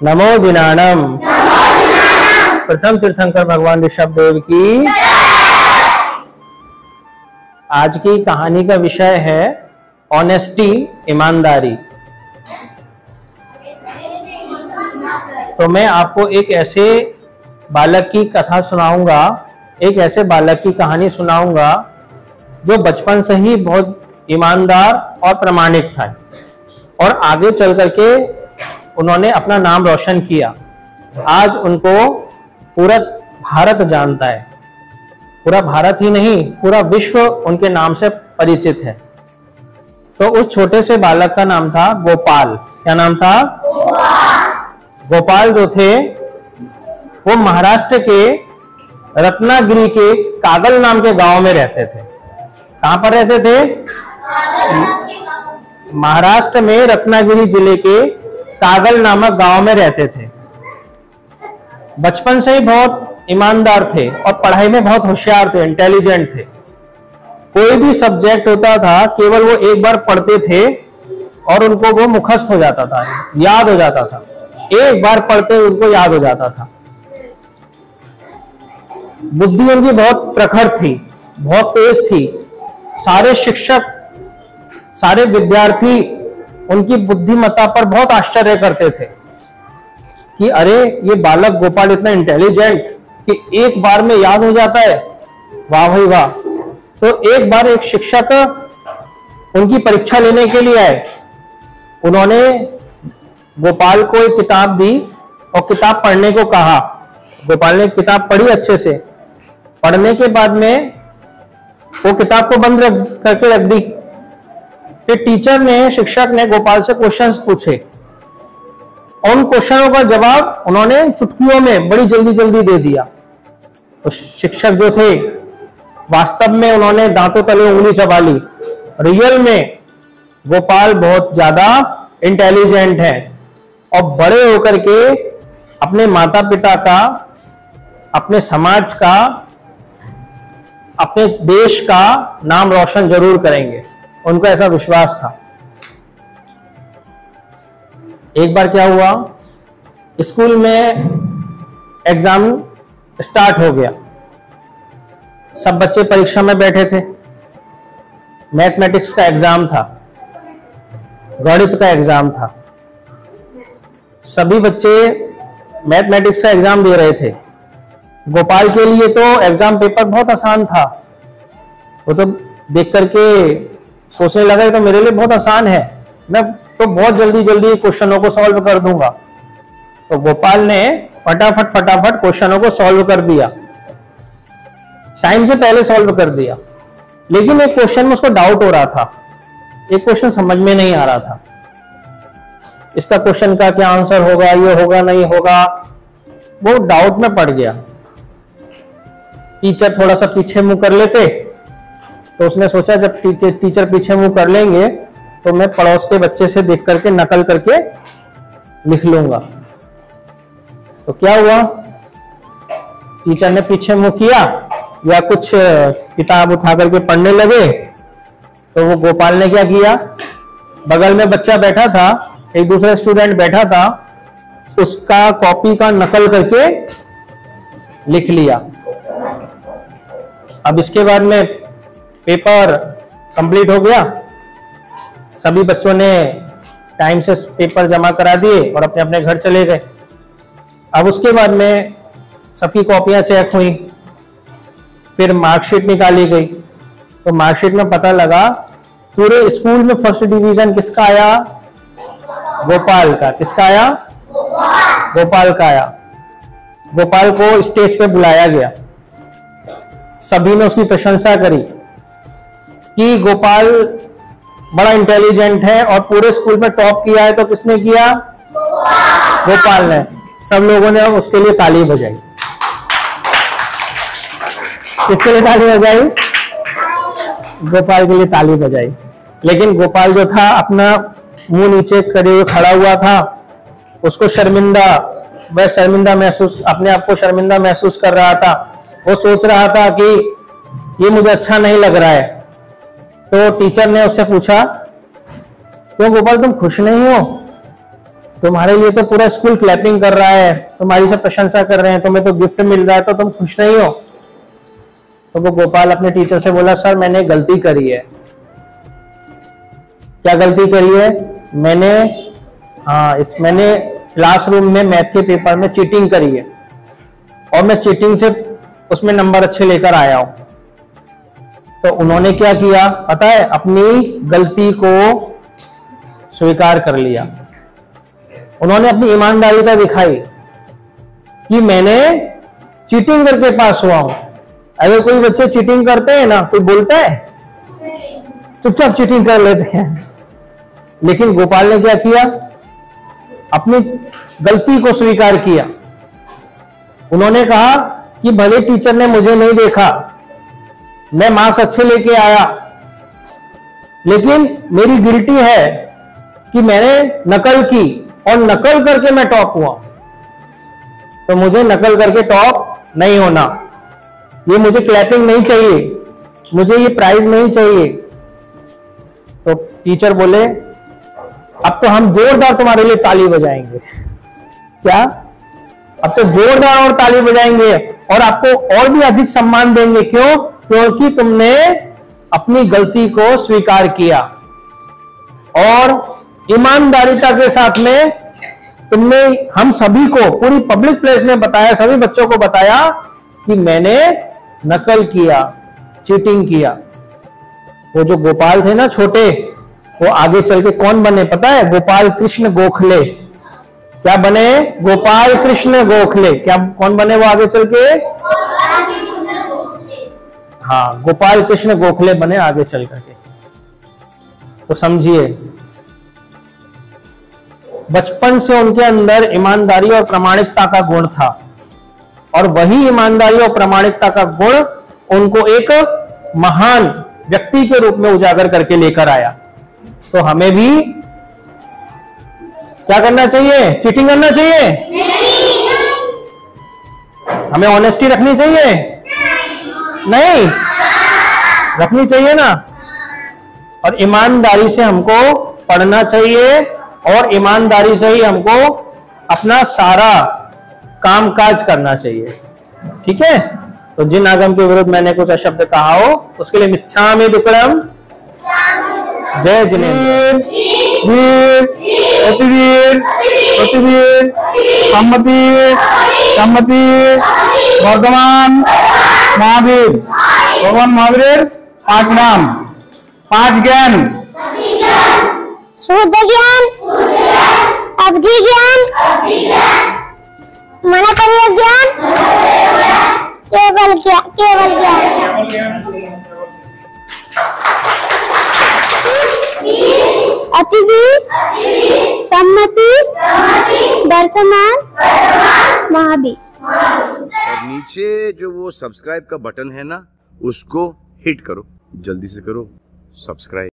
नमो जिनानम। प्रथम तीर्थंकर भगवान ऋषभ देव की। आज की कहानी का विषय है ऑनेस्टी, ईमानदारी। तो मैं आपको एक ऐसे बालक की कथा सुनाऊंगा, एक ऐसे बालक की कहानी सुनाऊंगा जो बचपन से ही बहुत ईमानदार और प्रामाणिक था और आगे चल करके उन्होंने अपना नाम रोशन किया। आज उनको पूरा भारत जानता है, पूरा भारत ही नहीं पूरा विश्व उनके नाम से परिचित है। तो उस छोटे से बालक का नाम था गोपाल। क्या नाम था? गोपाल जो थे वो महाराष्ट्र के रत्नागिरी के कागल नाम के गांव में रहते थे। कहां पर रहते थे? महाराष्ट्र में रत्नागिरी जिले के कागल नामक गांव में रहते थे। बचपन से ही बहुत ईमानदार थे और पढ़ाई में बहुत होशियार थे, इंटेलिजेंट थे। कोई भी सब्जेक्ट होता था केवल वो एक बार पढ़ते थे और उनको वो मुखस्त हो जाता था, याद हो जाता था। एक बार पढ़ते उनको याद हो जाता था। बुद्धि उनकी बहुत प्रखर थी, बहुत तेज थी। सारे शिक्षक, सारे विद्यार्थी उनकी बुद्धिमत्ता पर बहुत आश्चर्य करते थे कि अरे ये बालक गोपाल इतना इंटेलिजेंट कि एक बार में याद हो जाता है। वाह भाई वाह। तो एक बार एक शिक्षक उनकी परीक्षा लेने के लिए आए। उन्होंने गोपाल को एक किताब दी और किताब पढ़ने को कहा। गोपाल ने किताब पढ़ी अच्छे से। पढ़ने के बाद में वो किताब को बंद करके रख दी। फिर टीचर ने, शिक्षक ने गोपाल से क्वेश्चंस पूछे। उन क्वेश्चनों का जवाब उन्होंने चुटकियों में बड़ी जल्दी जल्दी दे दिया। तो शिक्षक जो थे वास्तव में उन्होंने दांतों तले उंगली चबा ली। रियल में गोपाल बहुत ज्यादा इंटेलिजेंट है और बड़े होकर के अपने माता पिता का, अपने समाज का, अपने देश का नाम रोशन जरूर करेंगे। उनको ऐसा विश्वास था। एक बार क्या हुआ, स्कूल में एग्जाम स्टार्ट हो गया। सब बच्चे परीक्षा में बैठे थे। मैथमेटिक्स का एग्जाम था, गणित का एग्जाम था। सभी बच्चे मैथमेटिक्स का एग्जाम दे रहे थे। गोपाल के लिए तो एग्जाम पेपर बहुत आसान था। वो तो देख करके सोचने लगा तो मेरे लिए बहुत आसान है, मैं तो बहुत जल्दी जल्दी क्वेश्चनों को सॉल्व कर दूंगा। तो गोपाल ने फटाफट क्वेश्चनों को सॉल्व कर दिया, टाइम से पहले सॉल्व कर दिया। लेकिन एक क्वेश्चन में उसको डाउट हो रहा था, एक क्वेश्चन समझ में नहीं आ रहा था। इसका क्वेश्चन का क्या आंसर होगा, ये होगा नहीं होगा, वो डाउट में पड़ गया। टीचर थोड़ा सा पीछे मुंह कर लेते तो उसने सोचा जब टीचर पीछे मुंह कर लेंगे तो मैं पड़ोस के बच्चे से देख करके नकल करके लिख लूंगा। तो क्या हुआ, टीचर ने पीछे मुंह किया या कुछ किताब उठा करके पढ़ने लगे। तो वो गोपाल ने क्या किया, बगल में बच्चा बैठा था, एक दूसरा स्टूडेंट बैठा था, उसका कॉपी का नकल करके लिख लिया। अब इसके बाद में पेपर कंप्लीट हो गया। सभी बच्चों ने टाइम से पेपर जमा करा दिए और अपने अपने घर चले गए। अब उसके बाद में सबकी कॉपियां चेक हुई, फिर मार्कशीट निकाली गई। तो मार्कशीट में पता लगा पूरे स्कूल में फर्स्ट डिवीजन किसका आया? गोपाल का। किसका आया? गोपाल का आया। गोपाल को स्टेज पे बुलाया गया। सभी ने उसकी प्रशंसा करी कि गोपाल बड़ा इंटेलिजेंट है और पूरे स्कूल में टॉप किया है। तो किसने किया? गोपाल ने। सब लोगों ने उसके लिए ताली बजाई। किसके लिए ताली बजाई? गोपाल के लिए ताली बजाई। लेकिन गोपाल जो था अपना मुंह नीचे करे हुए खड़ा हुआ था। उसको वह शर्मिंदा महसूस, अपने आप को शर्मिंदा महसूस कर रहा था। वो सोच रहा था कि ये मुझे अच्छा नहीं लग रहा है। तो टीचर ने उससे पूछा, क्यों गोपाल तुम खुश नहीं हो? तुम्हारे लिए तो पूरा स्कूल क्लैपिंग कर रहा है, तुम्हारी सब प्रशंसा कर रहे हैं, तुम्हें तो गिफ्ट मिल रहा है, तो तुम खुश नहीं हो। तो वो गोपाल अपने टीचर से बोला, सर मैंने गलती करी है। क्या गलती करी है? मैंने क्लासरूम में मैथ के पेपर में चीटिंग करी है और मैं चीटिंग से उसमें नंबर अच्छे लेकर आया हूं। तो उन्होंने क्या किया पता है? अपनी गलती को स्वीकार कर लिया। उन्होंने अपनी ईमानदारिता दिखाई कि मैंने चीटिंग करके पास हुआ हूं। अगर कोई बच्चे चीटिंग करते हैं ना, कोई बोलता है? चुपचाप चीटिंग कर लेते हैं। लेकिन गोपाल ने क्या किया? अपनी गलती को स्वीकार किया। उन्होंने कहा कि भले टीचर ने मुझे नहीं देखा, मैं मार्क्स अच्छे लेके आया, लेकिन मेरी गिल्टी है कि मैंने नकल की और नकल करके मैं टॉप हुआ। तो मुझे नकल करके टॉप नहीं होना, ये मुझे क्लैपिंग नहीं चाहिए, मुझे ये प्राइज नहीं चाहिए। तो टीचर बोले, अब तो हम जोरदार तुम्हारे लिए ताली बजाएंगे। क्या? अब तो जोरदार और ताली बजाएंगे और आपको और भी अधिक सम्मान देंगे। क्यों? क्योंकि तुमने अपनी गलती को स्वीकार किया और ईमानदारिता के साथ में तुमने हम सभी को पूरी पब्लिक प्लेस में बताया, सभी बच्चों को बताया कि मैंने नकल किया, चीटिंग किया। वो जो गोपाल थे ना छोटे, वो आगे चल के कौन बने पता है? गोपाल कृष्ण गोखले। क्या बने? गोपाल कृष्ण गोखले। क्या कौन बने वो आगे चल के? हाँ, गोपाल कृष्ण गोखले बने आगे चल करके। तो समझिए, बचपन से उनके अंदर ईमानदारी और प्रामाणिकता का गुण था और वही ईमानदारी और प्रामाणिकता का गुण उनको एक महान व्यक्ति के रूप में उजागर करके लेकर आया। तो हमें भी क्या करना चाहिए? चीटिंग करना चाहिए? हमें ऑनेस्टी रखनी चाहिए? नहीं रखनी चाहिए ना। और ईमानदारी से हमको पढ़ना चाहिए और ईमानदारी से ही हमको अपना सारा कामकाज करना चाहिए। ठीक है? तो जिन आगम के विरुद्ध मैंने कुछ अशब्द कहा हो उसके लिए मिच्छामि दुक्कडम। जय जिनेंद्र। वीर, अतिवीर, प्रतिवीर, सम्मति, सम्मति, वर्धमान, महावीर। भगवान महावीर 5 नाम, 5 ज्ञान। शुद्ध ज्ञान, अवधि ज्ञान, मनोपर्य ज्ञान, केवल ज्ञान, केवल ज्ञान। अतिवीर, सम्मति, वर्तमान, महावीर। और नीचे जो वो सब्सक्राइब का बटन है ना, उसको हिट करो, जल्दी से करो सब्सक्राइब।